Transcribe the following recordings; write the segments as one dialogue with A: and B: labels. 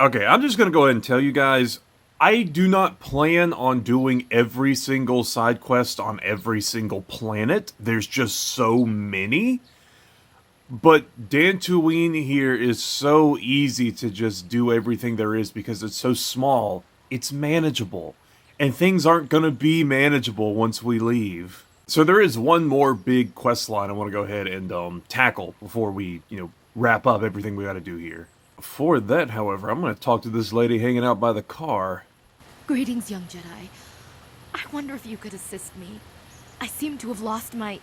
A: Okay, I'm just gonna go ahead and tell you guys, I do not plan on doing every single side quest on every single planet. There's just so many. But Dantooine here is so easy to just do everything there is because it's so small. It's manageable. And things aren't gonna be manageable once we leave. So there is one more big quest line I want to go ahead and tackle before we, wrap up everything we gotta do here. Before that, however, I'm gonna talk to this lady hanging out by the car.
B: Greetings, young Jedi. I wonder if you could assist me. I seem to have lost my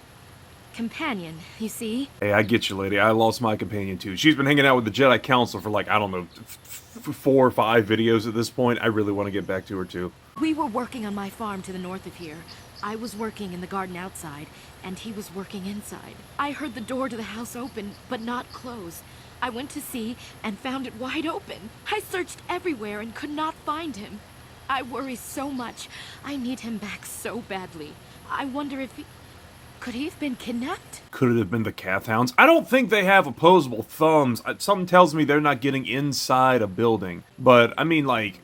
B: companion, you see?
A: Hey, I get you, lady. I lost my companion, too. She's been hanging out with the Jedi Council for, like, I don't know, 4 or 5 videos at this point. I really want to get back to her, too.
B: We were working on my farm to the north of here. I was working in the garden outside, and he was working inside. I heard the door to the house open, but not close. I went to see and found it wide open. I searched everywhere and could not find him. I worry so much. I need him back so badly. I wonder if he... Could he have been kidnapped?
A: Could it have been the Cathhounds? I don't think they have opposable thumbs. Something tells me they're not getting inside a building. But, I mean, like,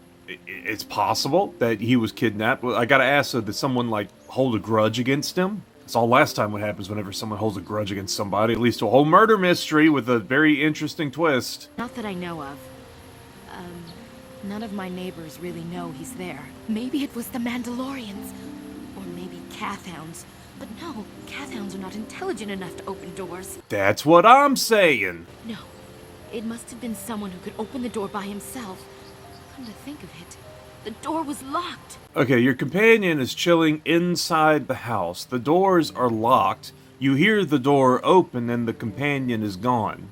A: it's possible that he was kidnapped. I gotta ask, so did someone, like, hold a grudge against him? It's all last time what happens whenever someone holds a grudge against somebody. It leads to a whole murder mystery with a very interesting twist.
B: Not that I know of. None of my neighbors really know he's there. Maybe it was the Mandalorians. Or maybe Cathhounds. But no, Cathhounds are not intelligent enough to open doors.
A: That's what I'm saying.
B: No, it must have been someone who could open the door by himself. Come to think of it, the door was locked.
A: Okay, your companion is chilling inside the house. The doors are locked. You hear the door open and the companion is gone.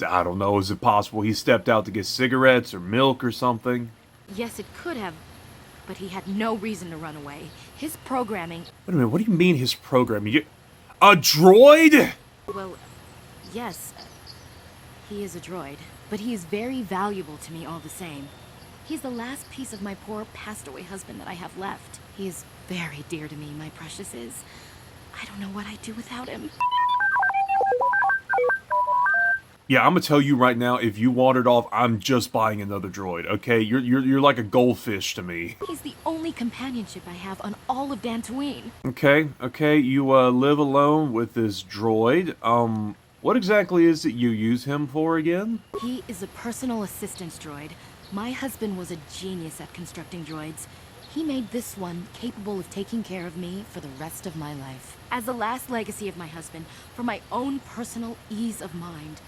A: I don't know, is it possible he stepped out to get cigarettes or milk or something?
B: Yes, it could have, but he had no reason to run away. His programming...
A: Wait a minute, what do you mean his programming? A droid?!
B: Well, yes, he is a droid, but he is very valuable to me all the same. He's the last piece of my poor passed-away husband that I have left. He is very dear to me, my precious is. I don't know what I'd do without him.
A: Yeah, I'm gonna tell you right now, if you wandered off, I'm just buying another droid, okay? You're like a goldfish to me.
B: He's the only companionship I have on all of Dantooine.
A: Okay, you live alone with this droid. What exactly is it you use him for again?
B: He is a personal assistance droid. My husband was a genius at constructing droids. He made this one capable of taking care of me for the rest of my life. As the last legacy of my husband, for my own personal ease of mind,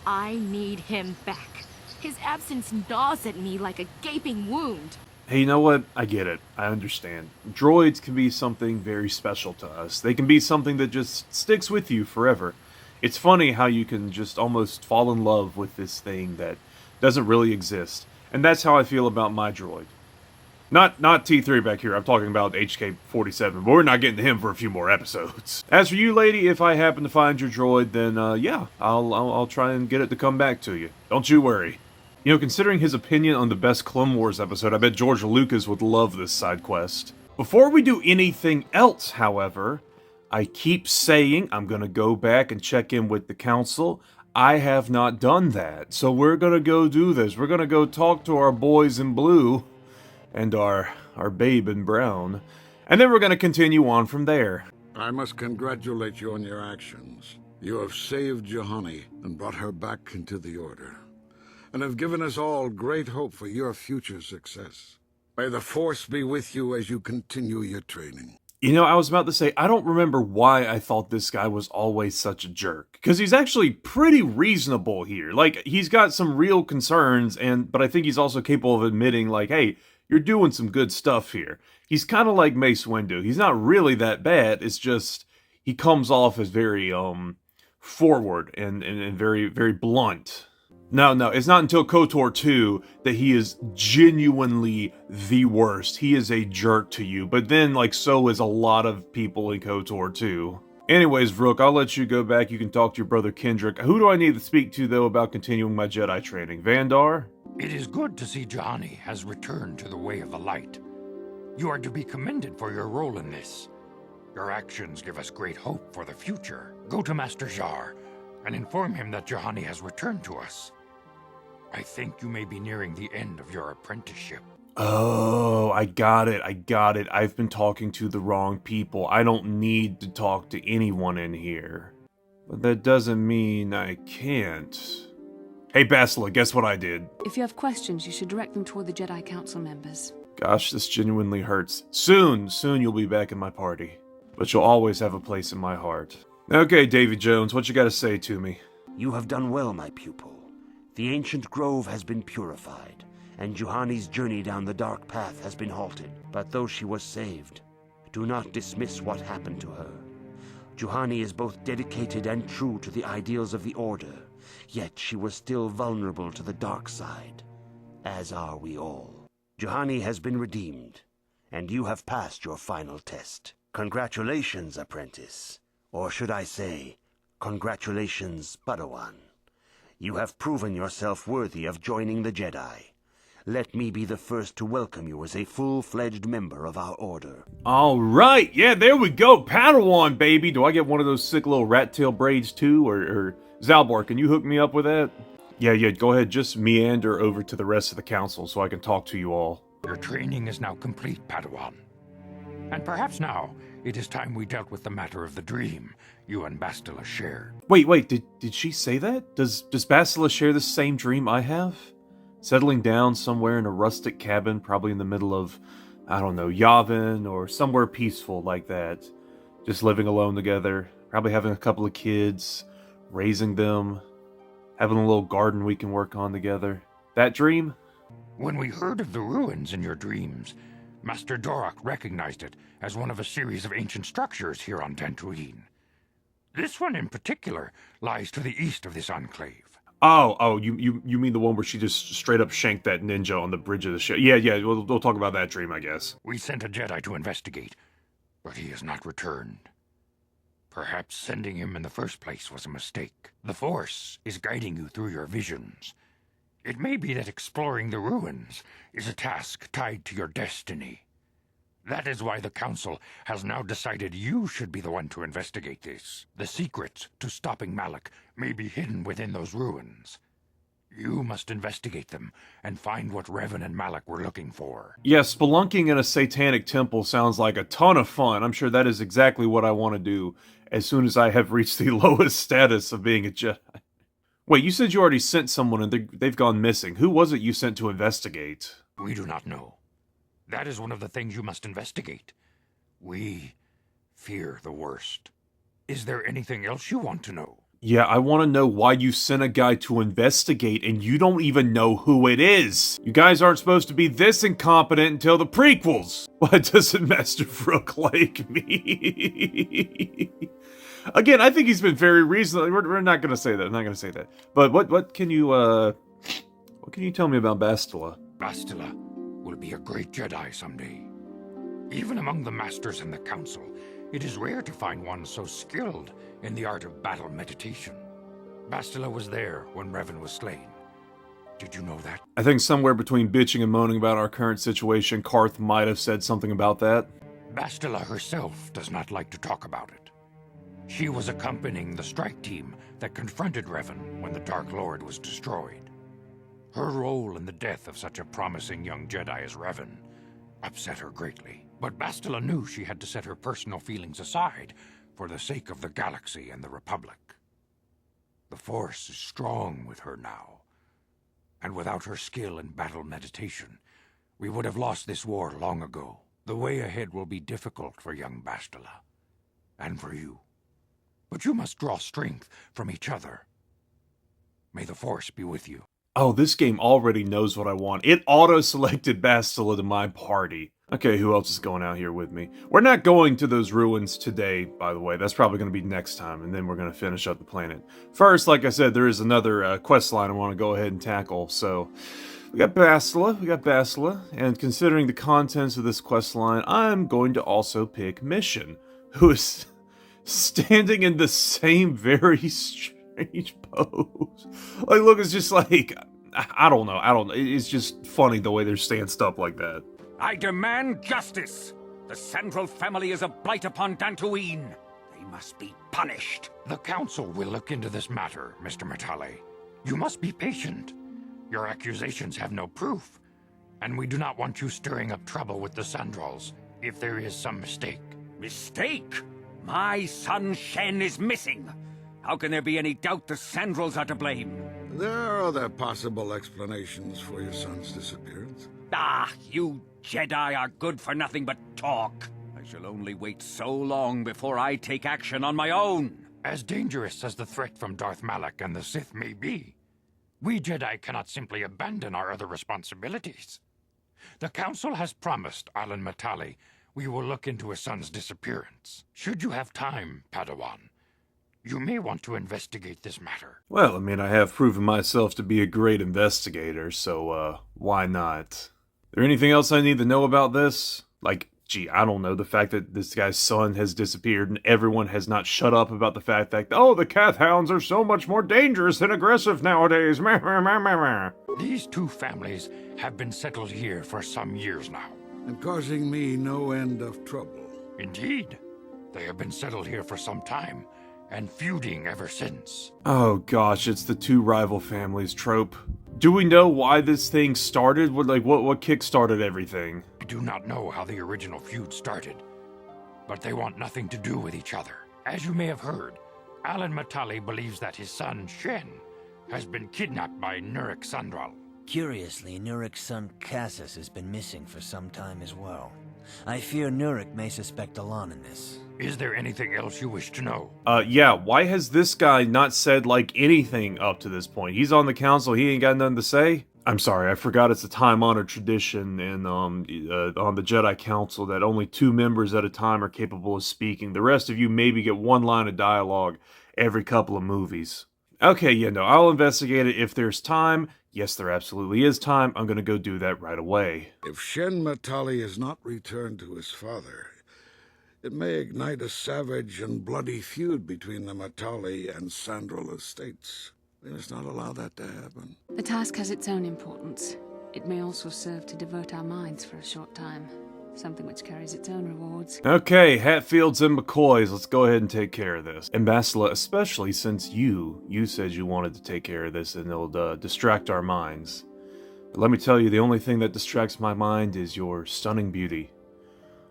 B: I need him back. His absence gnaws at me like a gaping wound.
A: Hey, you know what? I get it. I understand. Droids can be something very special to us. They can be something that just sticks with you forever. It's funny how you can just almost fall in love with this thing that doesn't really exist. And that's how I feel about my droid. Not T3 back here, I'm talking about HK-47, but we're not getting to him for a few more episodes. As for you, lady, if I happen to find your droid, then, yeah, I'll try and get it to come back to you. Don't you worry. You know, considering his opinion on the best Clone Wars episode, I bet George Lucas would love this side quest. Before we do anything else, however, I keep saying I'm gonna go back and check in with the council. I have not done that, so we're gonna go do this. We're gonna go talk to our boys in blue. And our babe in brown. And then we're going to continue on from there.
C: I must congratulate you on your actions. You have saved Juhani and brought her back into the Order, and have given us all great hope for your future success. May the Force be with you as you continue your training.
A: You know, I was about to say, I don't remember why I thought this guy was always such a jerk. Because he's actually pretty reasonable here. Like, he's got some real concerns, but I think he's also capable of admitting, like, hey, you're doing some good stuff here. He's kind of like Mace Windu. He's not really that bad. It's just he comes off as very forward and very, very blunt. No, it's not until KOTOR 2 that he is genuinely the worst. He is a jerk to you. But then, like, so is a lot of people in KOTOR 2. Anyways, Vrook, I'll let you go back. You can talk to your brother Kendrick. Who do I need to speak to, though, about continuing my Jedi training? Vandar?
D: It is good to see Juhani has returned to the way of the light. You are to be commended for your role in this. Your actions give us great hope for the future. Go to Master Jar and inform him that Juhani has returned to us. I think you may be nearing the end of your apprenticeship.
A: Oh, I got it. I've been talking to the wrong people. I don't need to talk to anyone in here. But that doesn't mean I can't. Hey, Bastila, guess what I did?
E: If you have questions, you should direct them toward the Jedi Council members.
A: Gosh, this genuinely hurts. Soon you'll be back in my party. But you'll always have a place in my heart. Okay, Davy Jones, what you gotta say to me?
F: You have done well, my pupil. The ancient grove has been purified, and Juhani's journey down the dark path has been halted. But though she was saved, do not dismiss what happened to her. Juhani is both dedicated and true to the ideals of the Order, yet she was still vulnerable to the dark side, as are we all. Juhani has been redeemed, and you have passed your final test. Congratulations, apprentice. Or should I say, congratulations, Padawan. You have proven yourself worthy of joining the Jedi. Let me be the first to welcome you as a full-fledged member of our order.
A: All right, yeah, there we go, Padawan, baby. Do I get one of those sick little rat tail braids too, or Zalbar? Can you hook me up with that? Yeah, go ahead, just meander over to the rest of the council so I can talk to you all.
D: Your training is now complete, Padawan. And perhaps now it is time we dealt with the matter of the dream you and Bastila shared.
A: Wait, did she say that? Does Bastila share the same dream I have? Settling down somewhere in a rustic cabin, probably in the middle of, I don't know, Yavin or somewhere peaceful like that. Just living alone together, probably having a couple of kids, raising them, having a little garden we can work on together. That dream?
D: When we heard of the ruins in your dreams, Master Dorak recognized it as one of a series of ancient structures here on Dantooine. This one in particular lies to the east of this enclave.
A: Oh, you mean the one where she just straight up shanked that ninja on the bridge of the ship? Yeah, we'll talk about that dream, I guess.
D: We sent a Jedi to investigate, but he has not returned. Perhaps sending him in the first place was a mistake. The Force is guiding you through your visions. It may be that exploring the ruins is a task tied to your destiny. That is why the Council has now decided you should be the one to investigate this. The secrets to stopping Malak may be hidden within those ruins. You must investigate them and find what Revan and Malak were looking for.
A: Yeah, spelunking in a satanic temple sounds like a ton of fun. I'm sure that is exactly what I want to do as soon as I have reached the lowest status of being a Jedi. Wait, you said you already sent someone and they've gone missing. Who was it you sent to investigate?
D: We do not know. That is one of the things you must investigate. We fear the worst. Is there anything else you want to know?
A: Yeah, I want to know why you sent a guy to investigate and you don't even know who it is. You guys aren't supposed to be this incompetent until the prequels. Why doesn't Master Vrook like me? Again, I think he's been very reasonable. We're not going to say that. I'm not going to say that. But what can you tell me about Bastila?
D: Bastila will be a great Jedi someday. Even among the Masters and the Council, it is rare to find one so skilled in the art of battle meditation. Bastila was there when Revan was slain. Did you know that?
A: I think somewhere between bitching and moaning about our current situation, Karth might have said something about that.
D: Bastila herself does not like to talk about it. She was accompanying the strike team that confronted Revan when the Dark Lord was destroyed. Her role in the death of such a promising young Jedi as Revan upset her greatly. But Bastila knew she had to set her personal feelings aside for the sake of the galaxy and the Republic. The Force is strong with her now, and without her skill in battle meditation, we would have lost this war long ago. The way ahead will be difficult for young Bastila, and for you. But you must draw strength from each other. May the Force be with you.
A: Oh, this game already knows what I want. It auto-selected Bastila to my party. Okay, who else is going out here with me? We're not going to those ruins today, by the way. That's probably going to be next time, and then we're going to finish up the planet. First, like I said, there is another quest line I want to go ahead and tackle. So, we got Bastila, and considering the contents of this quest line, I'm going to also pick Mission, who is standing in the same very strange pose. Like, look, it's just like, I don't know. It's just funny the way they're stanced up like that.
G: I demand justice! The Sandral family is a blight upon Dantooine. They must be punished.
D: The Council will look into this matter, Mr. Matale. You must be patient. Your accusations have no proof, and we do not want you stirring up trouble with the Sandrals if there is some mistake.
G: Mistake? My son Shen is missing. How can there be any doubt the Sandrals are to blame?
C: There are other possible explanations for your son's disappearance.
G: Ah, you Jedi are good for nothing but talk. I shall only wait so long before I take action on my own.
D: As dangerous as the threat from Darth Malak and the Sith may be, we Jedi cannot simply abandon our other responsibilities. The Council has promised Alan Matale we will look into his son's disappearance. Should you have time, Padawan, you may want to investigate this matter.
A: Well, I mean, I have proven myself to be a great investigator, so, why not? Is there anything else I need to know about this? Like, gee, I don't know, the fact that this guy's son has disappeared and everyone has not shut up about the fact that, oh, the Cath Hounds are so much more dangerous and aggressive nowadays.
D: These two families have been settled here for some years now.
C: And causing me no end of trouble.
D: Indeed. They have been settled here for some time, and feuding ever since.
A: Oh gosh, it's the two rival families trope. Do we know why this thing started? What kick-started everything?
D: I do not know how the original feud started, but they want nothing to do with each other. As you may have heard, Alan Matale believes that his son, Shen, has been kidnapped by Nurik Sandral.
H: Curiously, Nurik's son Casus has been missing for some time as well. I fear Nurik may suspect Alan in this.
D: Is there anything else you wish to know?
A: Yeah, why has this guy not said, anything up to this point? He's on the council, he ain't got nothing to say? I'm sorry, I forgot it's a time-honored tradition on the Jedi Council that only 2 members at a time are capable of speaking. The rest of you maybe get 1 line of dialogue every couple of movies. Okay, yeah, no, I'll investigate it if there's time. Yes, there absolutely is time. I'm gonna go do that right away.
C: If Shen Matale is not returned to his father, it may ignite a savage and bloody feud between the Matale and Sandral estates. We must not allow that to happen.
E: The task has its own importance. It may also serve to divert our minds for a short time. Something which carries its own rewards.
A: Okay, Hatfields and McCoys, let's go ahead and take care of this. And Bastila, especially since you said you wanted to take care of this and it'll distract our minds. But let me tell you, the only thing that distracts my mind is your stunning beauty.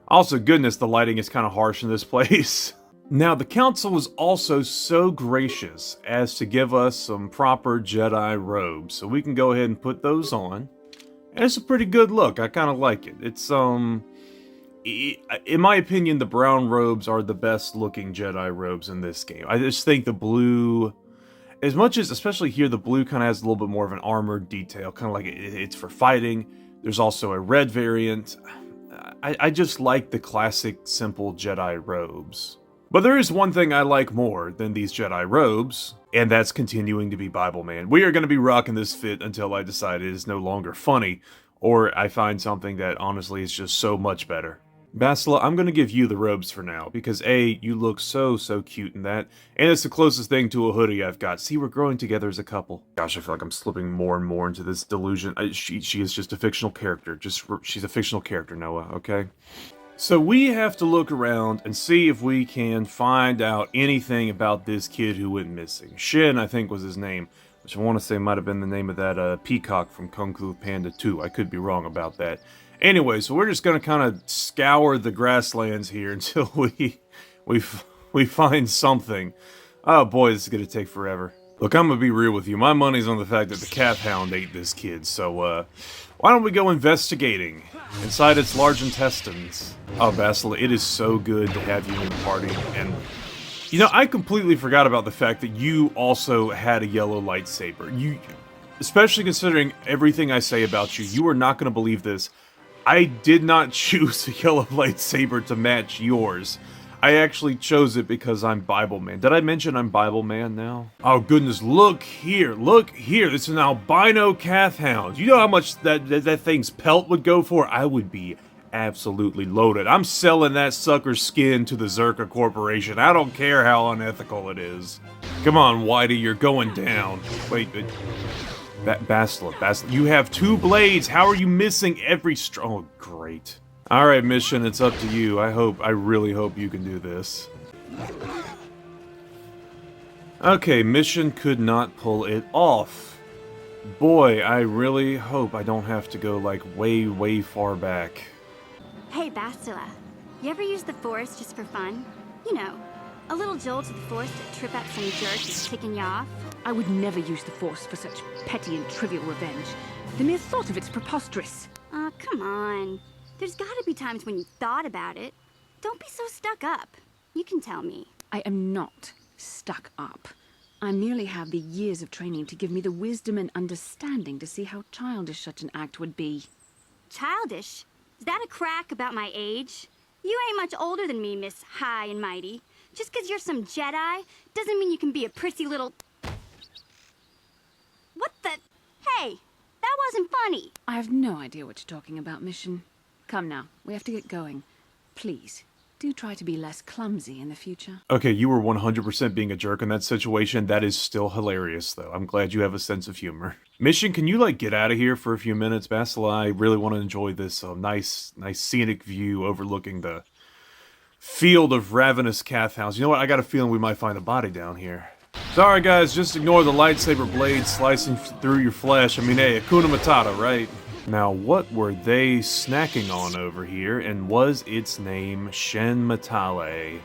A: Also, goodness, the lighting is kind of harsh in this place. Now, the Council was also so gracious as to give us some proper Jedi robes, so we can go ahead and put those on. And it's a pretty good look, I kind of like it. It's, in my opinion, the brown robes are the best looking Jedi robes in this game. I just think the blue, as much as, especially here, the blue kind of has a little bit more of an armored detail, kind of like it's for fighting. There's also a red variant. I just like the classic, simple Jedi robes. But there is one thing I like more than these Jedi robes, and that's continuing to be Bible Man. We are going to be rocking this fit until I decide it is no longer funny, or I find something that honestly is just so much better. Bastila, I'm going to give you the robes for now, because A, you look so cute in that, and it's the closest thing to a hoodie I've got. See, we're growing together as a couple. Gosh, I feel like I'm slipping more and more into this delusion. She is just a fictional character. She's a fictional character, Noah, okay? So we have to look around and see if we can find out anything about this kid who went missing. Shen, I think, was his name, which I want to say might have been the name of that peacock from Kung Fu Panda 2. I could be wrong about that. Anyway, so we're just going to kind of scour the grasslands here until we find something. Oh boy, this is going to take forever. Look, I'm going to be real with you. My money's on the fact that the Cath Hound ate this kid, so why don't we go investigating inside its large intestines? Oh, Bastila, it is so good to have you in the party, and you know, I completely forgot about the fact that you also had a yellow lightsaber. Especially considering everything I say about you, you are not going to believe this. I did not choose a yellow lightsaber to match yours. I actually chose it because I'm Bible Man. Did I mention I'm Bible Man now? Oh goodness, look here, this is an albino Cath Hound. You know how much that thing's pelt would go for? I would be absolutely loaded. I'm selling that sucker's skin to the Zerka Corporation. I don't care how unethical it is. Come on, Whitey, you're going down. Wait, Bastila, you have 2 blades. How are you missing every oh, great. Alright, Mission, it's up to you. I really hope you can do this. Okay, Mission could not pull it off. Boy, I really hope I don't have to go, like, way, way far back.
I: Hey, Bastila. You ever use the Force just for fun? You know, a little jolt to the Force to trip out some jerk who's ticking you off?
E: I would never use the Force for such petty and trivial revenge. The mere thought of it's preposterous.
I: Aw, come on. There's gotta be times when you thought about it. Don't be so stuck up. You can tell me.
E: I am not stuck up. I merely have the years of training to give me the wisdom and understanding to see how childish such an act would be.
I: Childish? Is that a crack about my age? You ain't much older than me, Miss High and Mighty. Just 'cause you're some Jedi doesn't mean you can be a prissy little... What the... Hey, that wasn't funny.
E: I have no idea what you're talking about, Mission. Come now, we have to get going. Please, do try to be less clumsy in the future.
A: Okay, you were 100% being a jerk in that situation. That is still hilarious, though. I'm glad you have a sense of humor. Mission, can you, like, get out of here for a few minutes? Bastila, I really want to enjoy this nice scenic view overlooking the field of ravenous Cath hounds. You know what? I got a feeling we might find a body down here. Sorry, guys. Just ignore the lightsaber blade slicing through your flesh. I mean, hey, Hakuna Matata, right? Now, what were they snacking on over here, and was its name Shen Matale?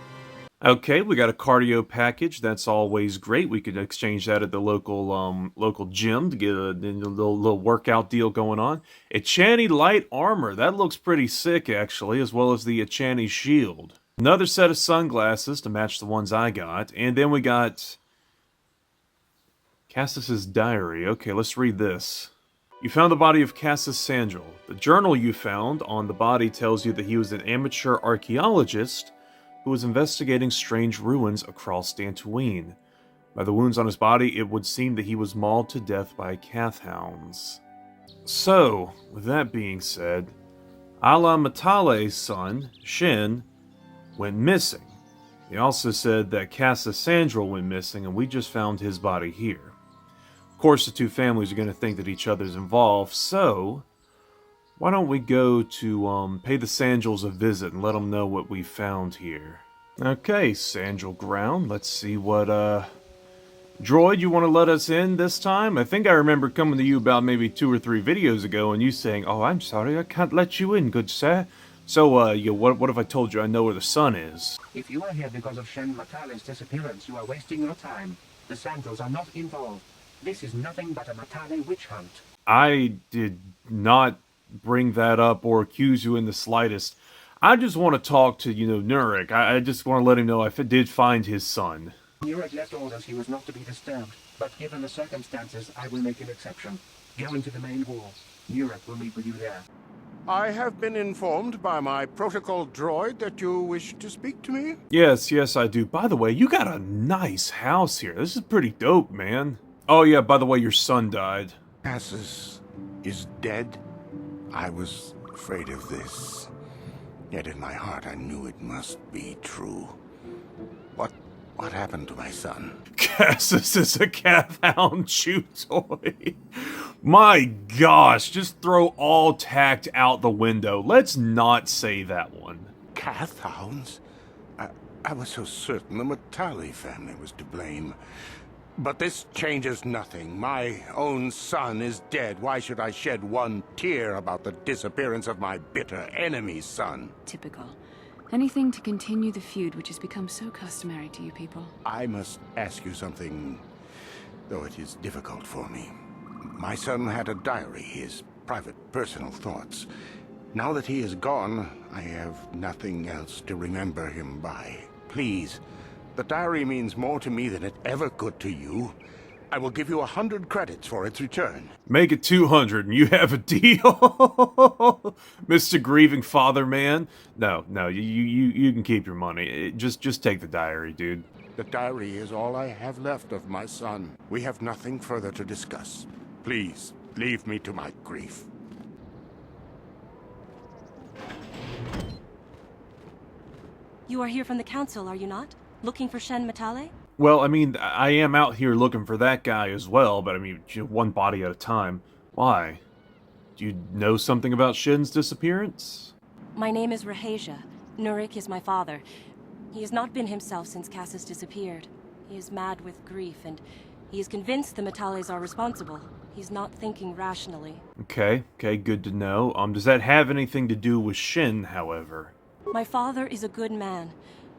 A: Okay, we got a cardio package. That's always great. We could exchange that at the local gym to get a little workout deal going on. Echani light armor. That looks pretty sick, actually, as well as the Echani shield. Another set of sunglasses to match the ones I got. And then we got Casus's diary. Okay, let's read this. You found the body of Matale Sandral. The journal you found on the body tells you that he was an amateur archaeologist who was investigating strange ruins across Dantooine. By the wounds on his body, it would seem that he was mauled to death by Cath hounds. So, with that being said, Matale's son, Shen, went missing. They also said that Casus Sandral went missing, and we just found his body here. Of course, the two families are going to think that each other's involved, so why don't we go to pay the Sandrals a visit and let them know what we found here. Okay, Sandral ground. Let's see what droid you want to let us in this time. I think I remember coming to you about maybe 2 or 3 videos ago and you saying, "Oh, I'm sorry, I can't let you in, good sir." So, what if I told you I know where the sun is?
F: If you are here because of Shen Matale's disappearance, you are wasting your time. The Sandrals are not involved. This is nothing but a Matale witch hunt.
A: I did not bring that up or accuse you in the slightest. I just want to talk to, Nurik. I just want to let him know I did find his son.
F: Nurik left orders he was not to be disturbed, but given the circumstances, I will make an exception. Go into the main hall. Nurik will meet with you there.
C: I have been informed by my protocol droid that you wish to speak to me.
A: Yes, I do. By the way, you got a nice house here. This is pretty dope, man. Oh yeah, by the way, your son died.
C: Casus is dead? I was afraid of this. Yet in my heart I knew it must be true. What happened to my son?
A: Casus is a Cath hound chew toy. My gosh, just throw all tact out the window. Let's not say that one.
C: Cath hounds? I was so certain the Matale family was to blame. But this changes nothing. My own son is dead. Why should I shed one tear about the disappearance of my bitter enemy's son?
E: Typical. Anything to continue the feud which has become so customary to you people.
C: I must ask you something, though it is difficult for me. My son had a diary, his private, personal thoughts. Now that he is gone, I have nothing else to remember him by. Please, the diary means more to me than it ever could to you. I will give you 100 credits for its return.
A: Make it 200 and you have a deal. Mr. Grieving Father Man. No, you can keep your money. Just take the diary, dude.
C: The diary is all I have left of my son. We have nothing further to discuss. Please, leave me to my grief.
J: You are here from the council, are you not? Looking for Shen Matale?
A: Well, I mean, I am out here looking for that guy as well, but I mean, one body at a time. Why? Do you know something about Shen's disappearance?
J: My name is Rahasia. Nurik is my father. He has not been himself since Casus disappeared. He is mad with grief, and he is convinced the Matales are responsible. He's not thinking rationally.
A: Okay, good to know. Does that have anything to do with Shen, however?
J: My father is a good man.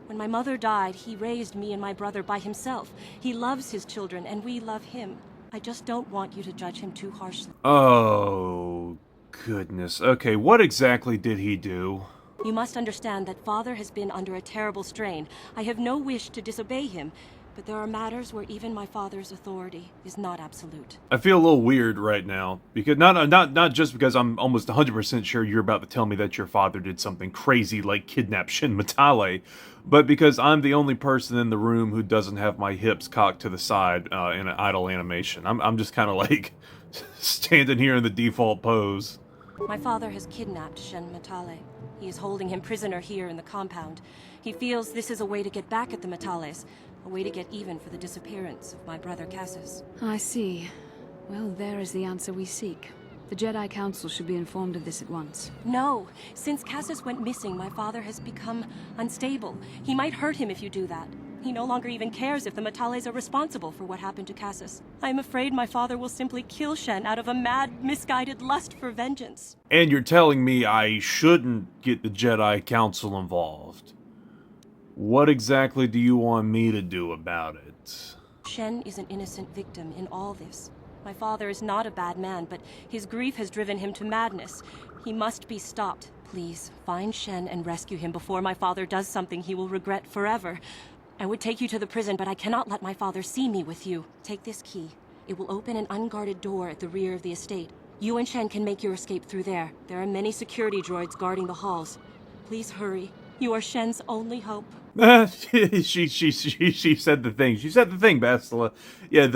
J: When my mother died, he raised me and my brother by himself. He loves his children, and we love him. I just don't want you to judge him too harshly.
A: Oh, goodness. Okay, what exactly did he do?
J: You must understand that Father has been under a terrible strain. I have no wish to disobey him, but there are matters where even my father's authority is not absolute.
A: I feel a little weird right now, because not just because I'm almost 100% sure you're about to tell me that your father did something crazy like kidnap Shen Matale, but because I'm the only person in the room who doesn't have my hips cocked to the side in an idle animation. I'm just kind of like standing here in the default pose.
J: My father has kidnapped Shen Matale. He is holding him prisoner here in the compound. He feels this is a way to get back at the Matales, a way to get even for the disappearance of my brother Casus.
E: I see. Well, there is the answer we seek. The Jedi Council should be informed of this at once.
J: No. Since Casus went missing, my father has become unstable. He might hurt him if you do that. He no longer even cares if the Matales are responsible for what happened to Casus. I am afraid my father will simply kill Shen out of a mad, misguided lust for vengeance.
A: And you're telling me I shouldn't get the Jedi Council involved? What exactly do you want me to do about it?
J: Shen is an innocent victim in all this. My father is not a bad man, but his grief has driven him to madness. He must be stopped. Please, find Shen and rescue him before my father does something he will regret forever. I would take you to the prison, but I cannot let my father see me with you. Take this key. It will open an unguarded door at the rear of the estate. You and Shen can make your escape through there. There are many security droids guarding the halls. Please hurry. You are Shen's only hope.
A: she said the thing. She said the thing, Bastila. Yeah,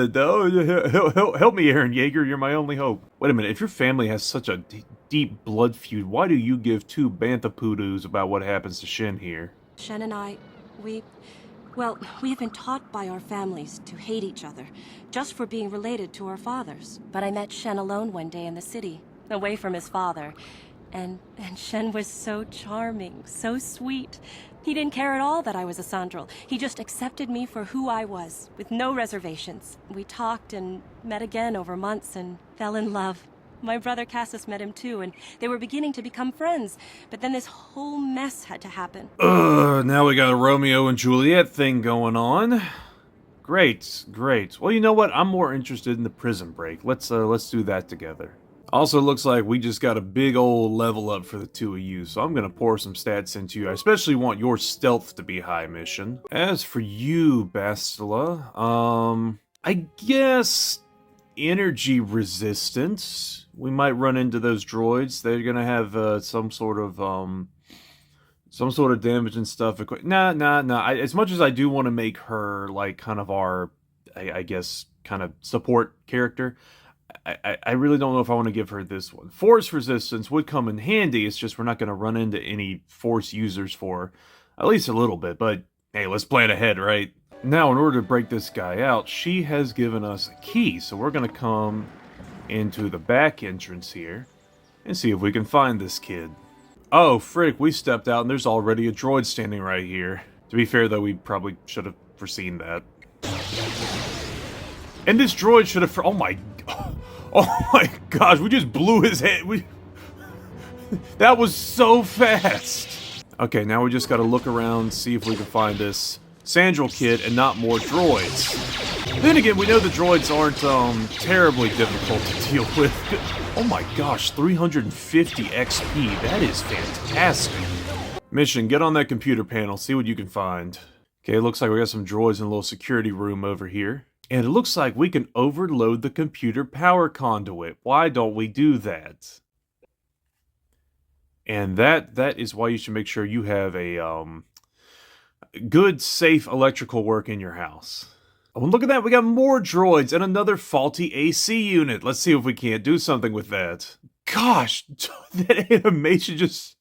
A: help me, Aaron Yeager. You're my only hope. Wait a minute. If your family has such a deep blood feud, why do you give two bantha poodoos about what happens to Shen here?
J: Shen and I, we have been taught by our families to hate each other, just for being related to our fathers. But I met Shen alone one day in the city, away from his father. And Shen was so charming, so sweet. He didn't care at all that I was a Sandral. He just accepted me for who I was, with no reservations. We talked and met again over months and fell in love. My brother Casus met him too, and they were beginning to become friends. But then this whole mess had to happen.
A: Now we got a Romeo and Juliet thing going on. Great. Well, you know what? I'm more interested in the prison break. Let's do that together. Also, looks like we just got a big old level up for the two of you, so I'm gonna pour some stats into you. I especially want your stealth to be high, mission. As for you, Bastila, I guess energy resistance. We might run into those droids. They're gonna have some sort of damage and stuff. Nah. As much as I do want to make her like kind of our, I guess, kind of support character, I really don't know if I want to give her this one. Force resistance would come in handy. It's just we're not going to run into any force users for at least a little bit. But hey, let's plan ahead, right? Now, in order to break this guy out, she has given us a key. So we're going to come into the back entrance here and see if we can find this kid. Oh, frick, we stepped out and there's already a droid standing right here. To be fair, though, we probably should have foreseen that. And this droid should have... Oh my gosh, we just blew his head. That was so fast. Okay, now we just gotta look around, see if we can find this Sandral kid and not more droids. Then again, we know the droids aren't terribly difficult to deal with. Oh my gosh, 350 XP. That is fantastic. Mission, get on that computer panel, see what you can find. Okay, it looks like we got some droids in a little security room over here. And it looks like we can overload the computer power conduit. Why don't we do that? And that is why you should make sure you have a good, safe electrical work in your house. Oh, and look at that. We got more droids and another faulty AC unit. Let's see if we can't do something with that. Gosh, that animation just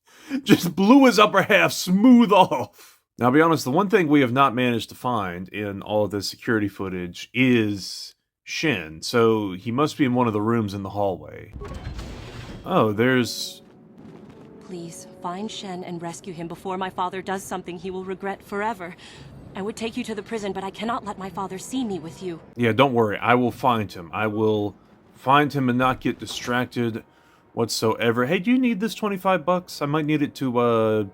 A: blew his upper half smooth off. Now, I'll be honest, the one thing we have not managed to find in all of this security footage is Shen, so he must be in one of the rooms in the hallway. Oh, there's...
J: Please, find Shen and rescue him before my father does something he will regret forever. I would take you to the prison, but I cannot let my father see me with you.
A: Yeah, don't worry, I will find him. I will find him and not get distracted whatsoever. Hey, do you need this 25 bucks? I might need it to,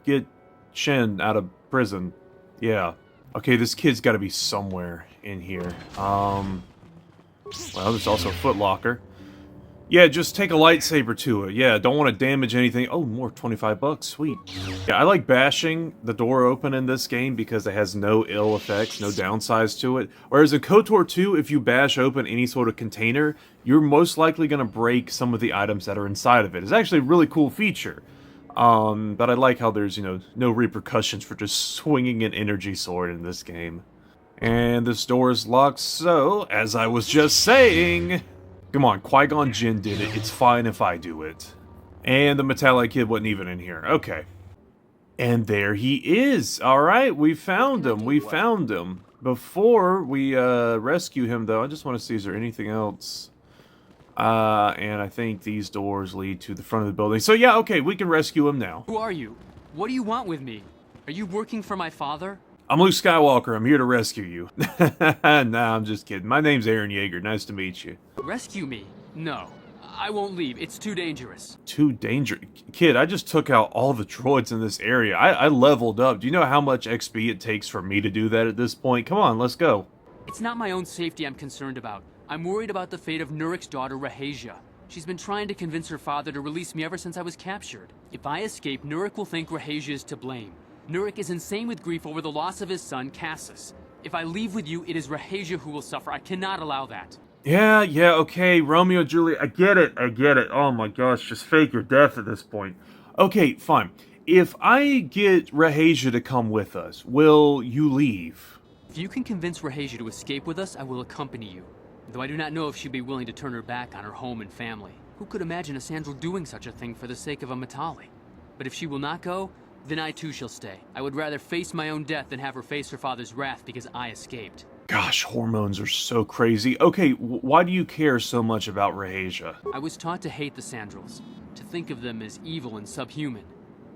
A: get Shen out of prison. Yeah. Okay, this kid's got to be somewhere in here. Well, there's also a footlocker. Yeah, just take a lightsaber to it. Yeah, don't want to damage anything. Oh, more 25 bucks. Sweet. Yeah, I like bashing the door open in this game because it has no ill effects, no downsides to it. Whereas in KOTOR 2, if you bash open any sort of container, you're most likely going to break some of the items that are inside of it. It's actually a really cool feature. But I like how there's, no repercussions for just swinging an energy sword in this game. And this door is locked, so, as I was just saying... Come on, Qui-Gon Jinn did it. It's fine if I do it. And the Matale kid wasn't even in here. Okay. And there he is. Alright, we found him. We found him. Before we rescue him, though, I just want to see, is there anything else? And I think these doors lead to the front of the building. So yeah, okay, we can rescue him now.
K: Who are you? What do you want with me? Are you working for my father?
A: I'm Luke Skywalker. I'm here to rescue you. Nah, I'm just kidding. My name's Aaron Yeager. Nice to meet you.
K: Rescue me? No. I won't leave. It's too dangerous.
A: Too dangerous? Kid, I just took out all the droids in this area. I leveled up. Do you know how much XP it takes for me to do that at this point? Come on, let's go.
K: It's not my own safety I'm concerned about. I'm worried about the fate of Nurik's daughter, Rahasia. She's been trying to convince her father to release me ever since I was captured. If I escape, Nurik will think Rahasia is to blame. Nurik is insane with grief over the loss of his son, Casus. If I leave with you, it is Rahasia who will suffer. I cannot allow that.
A: Yeah, okay, Romeo, Juliet, I get it. Oh my gosh, just fake your death at this point. Okay, fine. If I get Rahasia to come with us, will you leave?
K: If you can convince Rahasia to escape with us, I will accompany you. Though I do not know if she'd be willing to turn her back on her home and family. Who could imagine a Sandral doing such a thing for the sake of a Matale? But if she will not go, then I too shall stay. I would rather face my own death than have her face her father's wrath because I escaped.
A: Gosh, hormones are so crazy. Okay, why do you care so much about Rahasia?
K: I was taught to hate the Sandrals, to think of them as evil and subhuman.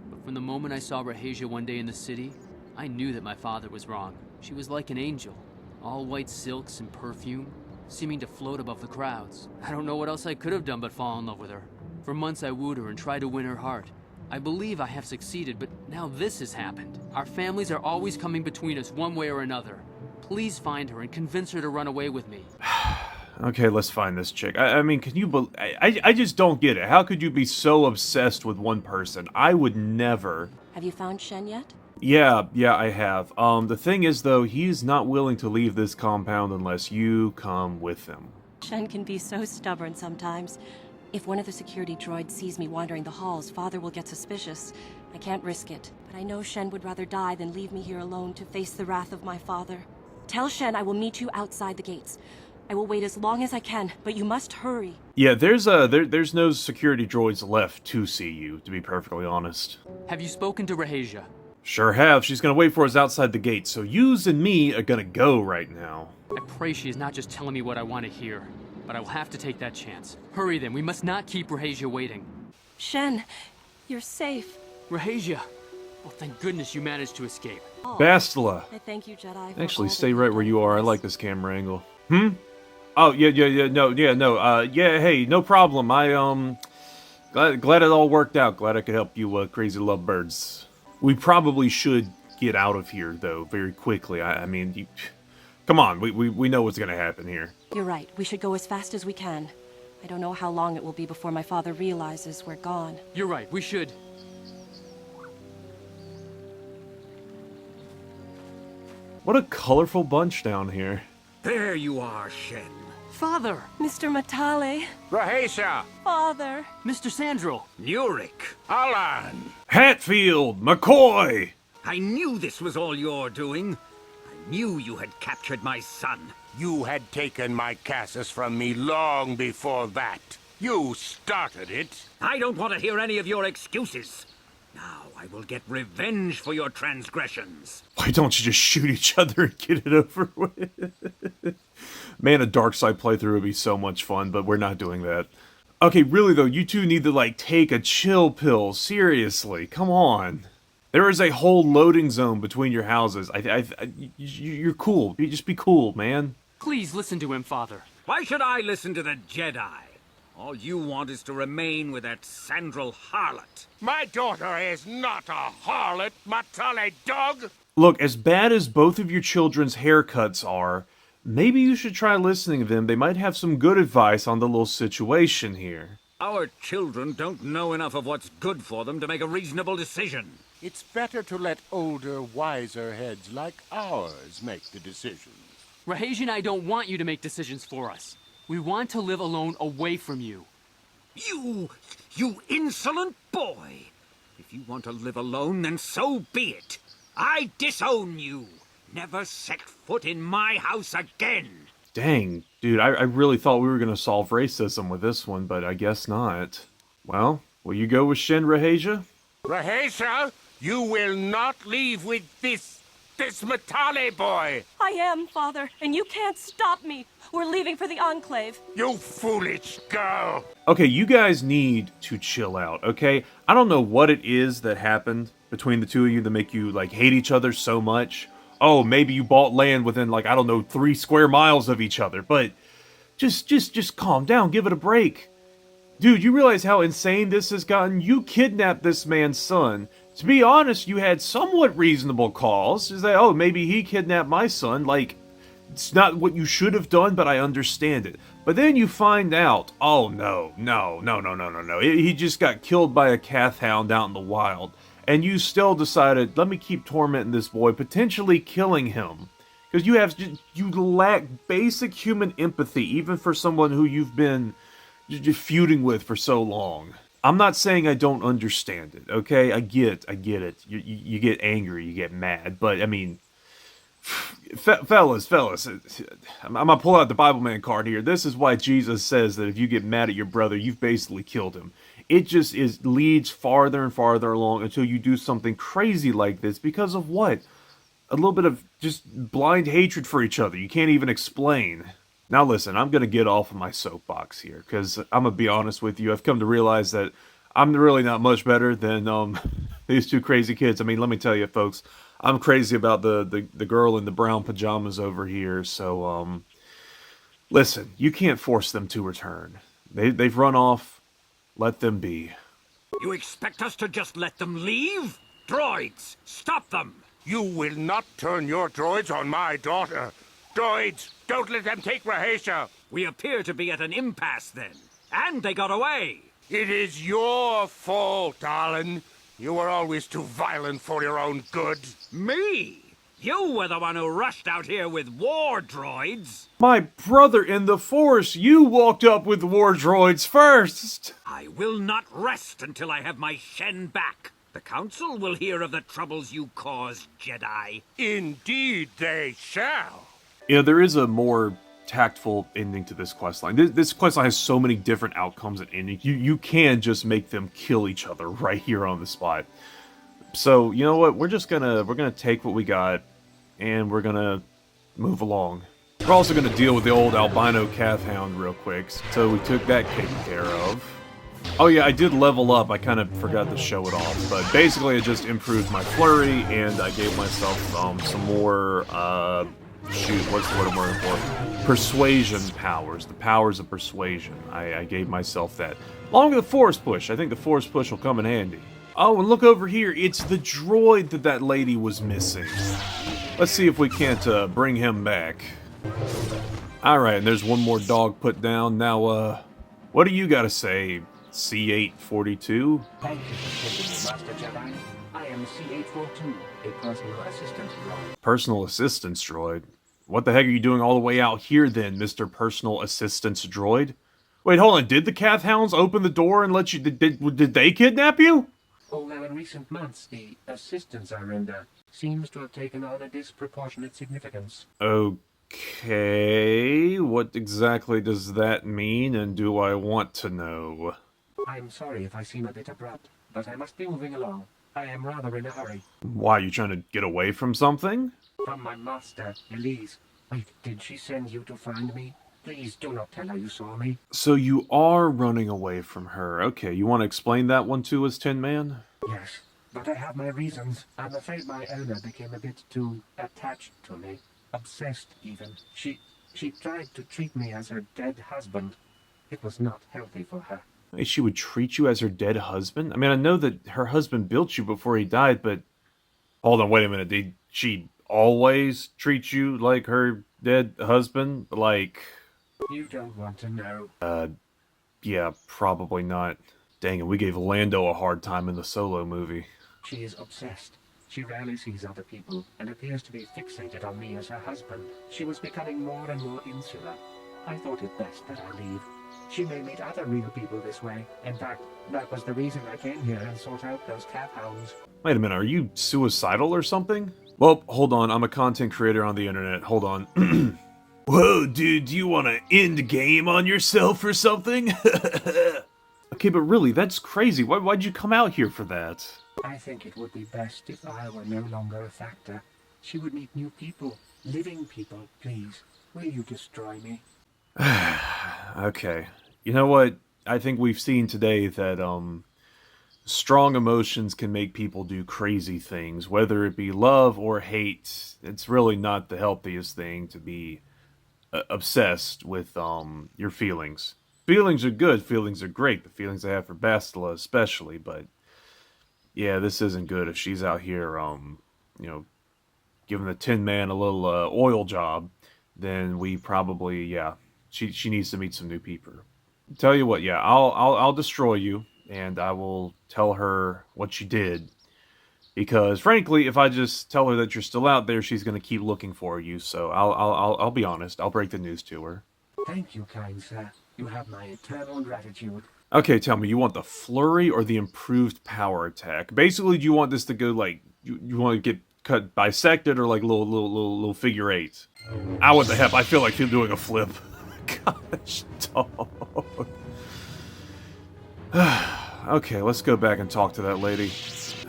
K: But from the moment I saw Rahasia one day in the city, I knew that my father was wrong. She was like an angel, all white silks and perfume, seeming to float above the crowds. I don't know what else I could have done but fall in love with her. For months I wooed her and tried to win her heart. I believe I have succeeded, but now this has happened. Our families are always coming between us one way or another. Please find her and convince her to run away with me.
A: Okay, let's find this chick. I mean, can you... I just don't get it. How could you be so obsessed with one person? I would never...
J: Have you found Shen yet?
A: Yeah, I have. The thing is, though, he's not willing to leave this compound unless you come with him.
J: Shen can be so stubborn sometimes. If one of the security droids sees me wandering the halls, Father will get suspicious. I can't risk it, but I know Shen would rather die than leave me here alone to face the wrath of my father. Tell Shen I will meet you outside the gates. I will wait as long as I can, but you must hurry.
A: Yeah, there's no security droids left to see you, to be perfectly honest.
K: Have you spoken to Rahasia?
A: Sure have. She's gonna wait for us outside the gate, so yous and me are gonna go right now.
K: I pray she is not just telling me what I want to hear, but I will have to take that chance. Hurry then, we must not keep Rahasia waiting.
J: Shen, you're safe.
K: Rahasia! Well, thank goodness you managed to escape.
A: Bastila!
J: I thank you, Jedi.
A: Actually, stay right where you are. I like this camera angle. Oh, yeah, hey, no problem. Glad it all worked out. Glad I could help you, crazy lovebirds. We probably should get out of here, though, very quickly. I mean, come on, we know what's gonna happen here.
J: You're right. We should go as fast as we can. I don't know how long it will be before my father realizes we're gone.
K: You're right, we should.
A: What a colorful bunch down here.
G: There you are, Shen.
K: Father!
J: Mr. Matale.
C: Rahasia!
J: Father!
K: Mr. Sandral!
G: Nurik!
C: Alan!
A: Hatfield! McCoy!
G: I knew this was all your doing. I knew you had captured my son.
F: You had taken my Casus from me long before that. You started it.
G: I don't want to hear any of your excuses. Now I will get revenge for your transgressions.
A: Why don't you just shoot each other and get it over with? Man, a dark side playthrough would be so much fun, but we're not doing that. Okay, really though, you two need to like take a chill pill. Seriously, come on. There is a whole loading zone between your houses. You're cool. You just be cool, man.
K: Please listen to him, Father.
G: Why should I listen to the Jedi? All you want is to remain with that Sandral harlot.
L: My daughter is not a harlot, Matale dog!
A: Look, as bad as both of your children's haircuts are, maybe you should try listening to them. They might have some good advice on the little situation here.
G: Our children don't know enough of what's good for them to make a reasonable decision.
L: It's better to let older, wiser heads like ours make the decisions.
K: Rahasia and I don't want you to make decisions for us. We want to live alone away from you.
G: You insolent boy! If you want to live alone, then so be it. I disown you. Never set foot in my house again.
A: Dang, dude, I really thought we were going to solve racism with this one, but I guess not. Well, will you go with Shen, Rahasia?
L: Rahasia, you will not leave with this Matale boy!
J: I am, Father, and you can't stop me. We're leaving for the Enclave.
L: You foolish girl!
A: Okay, you guys need to chill out, okay? I don't know what it is that happened between the two of you that make you, like, hate each other so much. Oh, maybe you bought land within, like, I don't know, 3 square miles of each other, but just calm down, give it a break. Dude, you realize how insane this has gotten? You kidnapped this man's son. To be honest, you had somewhat reasonable cause. Is that, oh, maybe he kidnapped my son. Like, it's not what you should have done, but I understand it. But then you find out, oh, no. He just got killed by a cath hound out in the wild. And you still decided, let me keep tormenting this boy, potentially killing him. Because you lack basic human empathy, even for someone who you've been just feuding with for so long. I'm not saying I don't understand it, okay? I get it. You get angry, you get mad, but I mean, fellas, I'm gonna pull out the Bible Man card here. This is why Jesus says that if you get mad at your brother, you've basically killed him. It just leads farther and farther along until you do something crazy like this because of what? A little bit of just blind hatred for each other. You can't even explain. Now listen, I'm going to get off of my soapbox here, because I'm going to be honest with you. I've come to realize that I'm really not much better than these two crazy kids. I mean, let me tell you, folks, I'm crazy about the girl in the brown pajamas over here. So, listen, you can't force them to return. They've run off. Let them be.
G: You expect us to just let them leave? Droids, stop them!
L: You will not turn your droids on my daughter. Droids, don't let them take Rahasia.
G: We appear to be at an impasse then. And they got away.
L: It is your fault, Alan. You were always too violent for your own good.
G: Me? You were the one who rushed out here with war droids.
A: My brother in the Force, you walked up with war droids first.
G: I will not rest until I have my Shen back. The Council will hear of the troubles you caused, Jedi.
L: Indeed they shall.
A: You know, there is a more tactful ending to this questline. This questline has so many different outcomes and endings. You can just make them kill each other right here on the spot. So, you know what? We're gonna take what we got, and we're gonna move along. We're also gonna deal with the old albino cath hound real quick. So we took that taken care of. Oh yeah, I did level up. I kind of forgot to show it off, but basically I just improved my flurry, and I gave myself some more, shoot, what's the word I'm working for? Persuasion powers. The powers of persuasion. I gave myself that. Along with the force push. I think the force push will come in handy. Oh, and look over here. It's the droid that lady was missing. Let's see if we can't bring him back. Alright, and there's one more dog put down. Now, what do you gotta say, C842?
M: Thank you for taking me, Master Jedi. I am C842, a personal assistance droid.
A: Personal assistance droid? What the heck are you doing all the way out here then, Mr. Personal Assistance Droid? Wait, hold on, did the Cath Hounds open the door and let you... Did they kidnap you?
M: Although in recent months, the assistance I render seems to have taken on a disproportionate significance.
A: Okay, what exactly does that mean, and do I want to know?
M: I'm sorry if I seem a bit abrupt, but I must be moving along. I am rather in a hurry.
A: Why, you trying to get away from something?
M: From my master, Elise. Wait, did she send you to find me? Please do not tell her you saw me.
A: So you are running away from her. Okay, you want to explain that one to us, Tin Man?
M: Yes, but I have my reasons. I'm afraid my owner became a bit too attached to me. Obsessed, even. She She tried to treat me as her dead husband. It was not healthy for her.
A: She would treat you as her dead husband? I mean, I know that her husband built you before he died, but... Hold on, wait a minute. Did she always treat you like her dead husband? Like...
M: You don't want to know.
A: Yeah, probably not. Dang it, we gave Lando a hard time in the Solo movie.
M: She is obsessed. She rarely sees other people and appears to be fixated on me as her husband. She was becoming more and more insular. I thought it best that I leave. She may meet other real people this way. In fact, that was the reason I came here and sought out those cat hounds.
A: Wait a minute, are you suicidal or something? Well, hold on, I'm a content creator on the internet. Hold on. Whoa, dude, do you want to end game on yourself or something? Okay, but really, that's crazy. Why'd you come out here for that?
M: I think it would be best if I were no longer a factor. She would meet new people, living people. Please, will you destroy me?
A: Okay. You know what? I think we've seen today that, strong emotions can make people do crazy things, whether it be love or hate. It's really not the healthiest thing to be obsessed with, your feelings. Feelings are good, feelings are great. The feelings I have for Bastila especially, but yeah, this isn't good if she's out here, you know, giving the Tin Man a little oil job, then we probably, yeah, she needs to meet some new people. Tell you what, yeah, I'll destroy you, and I will tell her what you did. Because frankly, if I just tell her that you're still out there, she's gonna keep looking for you. So I'll be honest. I'll break the news to her.
M: Thank you, kind sir. You have my eternal gratitude.
A: Okay, tell me, you want the flurry or the improved power attack? Basically, do you want this to go like you want to get cut bisected or like little figure eights? Ah, what the heck? I feel like you're doing a flip. Gosh, dog. Okay, let's go back and talk to that lady.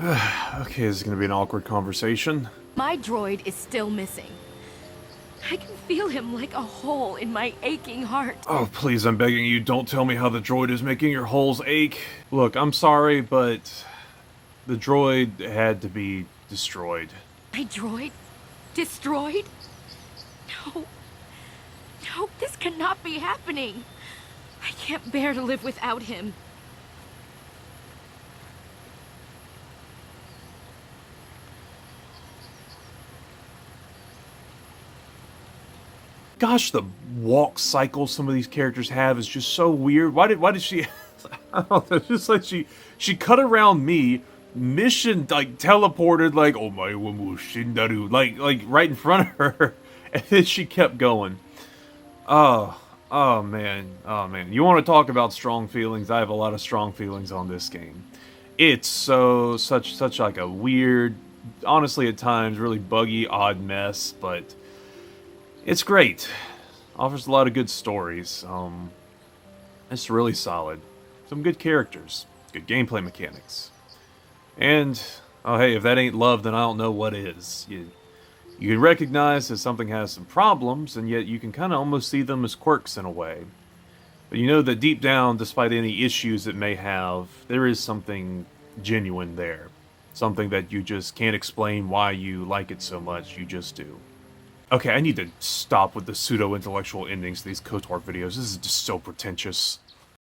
A: Okay, this is gonna be an awkward conversation.
B: My droid is still missing. I can feel him like a hole in my aching heart.
A: Oh, please, I'm begging you, don't tell me how the droid is making your holes ache. Look, I'm sorry, but the droid had to be destroyed.
B: My droid? Destroyed? No. No, this cannot be happening. I can't bear to live without him.
A: Gosh, the walk cycle some of these characters have is just so weird. Why did she... I don't know, it's just like she cut around me, mission, like, teleported, like, oh my wamu shindaru, like, right in front of her, and then she kept going. Oh man. You want to talk about strong feelings? I have a lot of strong feelings on this game. It's such like a weird, honestly at times, really buggy, odd mess, but... it's great. Offers a lot of good stories. It's really solid. Some good characters. Good gameplay mechanics. And, oh hey, if that ain't love, then I don't know what is. You can recognize that something has some problems, and yet you can kind of almost see them as quirks in a way. But you know that deep down, despite any issues it may have, there is something genuine there. Something that you just can't explain why you like it so much, you just do. Okay, I need to stop with the pseudo-intellectual endings to these KOTOR videos. This is just so pretentious.